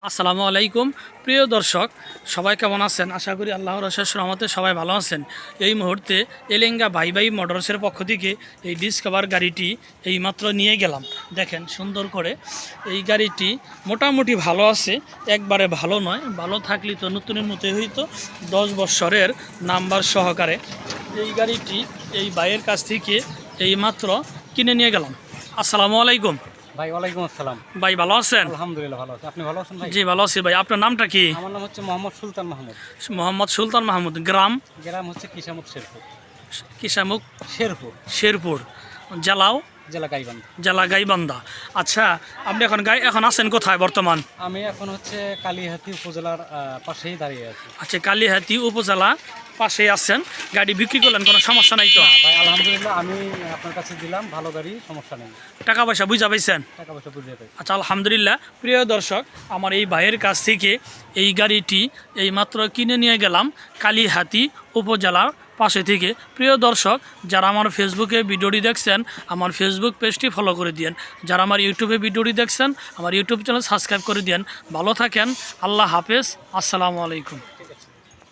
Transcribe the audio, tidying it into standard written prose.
আসসালামু আলাইকুম প্রিয় দর্শক, সবাই কেমন আছেন? আশা করি আল্লাহর অশেষ রহমতে সবাই ভালো আছেন। এই মুহূর্তে এলেঙ্গা ভাই ভাই মোটরসের পক্ষ থেকে এই ডিসকভার গাড়িটি এইমাত্র নিয়ে গেলাম। দেখেন সুন্দর করে এই গাড়িটি মোটামুটি ভালো আছে, একবারে ভালো নয়। ভালো থাকলে তো নতুনের মতোই হইতো, 10 বছরের নাম্বার সহকারে এই গাড়িটি এই ভাইয়ের কাছ থেকে এইমাত্র কিনে নিয়ে গেলাম। আসসালামু আলাইকুম ভাই। ওয়ালাইকুম আসসালাম। ভাই, ভালো আছেন? আলহামদুলিল্লাহ ভালো আছি। আপনি ভালো আছেন ভাই? জি ভালো আছি ভাই। আপনার নামটা কি? আমার নাম হচ্ছে মোহাম্মদ সুলতান মাহমুদ। মোহাম্মদ সুলতান মাহমুদ। গ্রাম? গ্রাম হচ্ছে কিসামুখ শেরপুর। কিসামুখ শেরপুর শেরপুর। জেলাও? জেলা গাইবান্ধা। জেলা গাইবান্ধা। আচ্ছা, আপনি এখন আছেন কোথায় বর্তমান? আমি এখন হচ্ছে কালিহাতী উপজেলার পাশেই দাঁড়িয়ে আছি। আচ্ছা, কালিহাতী উপজেলা পাশে আছেন। গাড়ি বিক্রি করলেন, কোনো সমস্যা নাই তো? ভাই আলহামদুলিল্লাহ, আমি আপনার কাছে দিলাম ভালো গাড়ি, সমস্যা নেই। টাকা পয়সা বুঝা পাইছেন? টাকা পয়সা বুঝিয়ে পাই। আচ্ছা আলহামদুলিল্লাহ। প্রিয় দর্শক, আমার এই ভাইয়ের কাছ থেকে এই গাড়িটি এইমাত্র কিনে নিয়ে গেলাম কালিহাতী উপজেলার পাশে থেকে। প্রিয় দর্শক, যারা আমার ফেসবুকে ভিডিওটি দেখছেন, আমার ফেসবুক পেজটি ফলো করে দিন। যারা আমার ইউটিউবে ভিডিওটি দেখছেন, আমার ইউটিউব চ্যানেল সাবস্ক্রাইব করে দিন। ভালো থাকেন। আল্লাহ হাফেজ। আসসালামু আলাইকুম।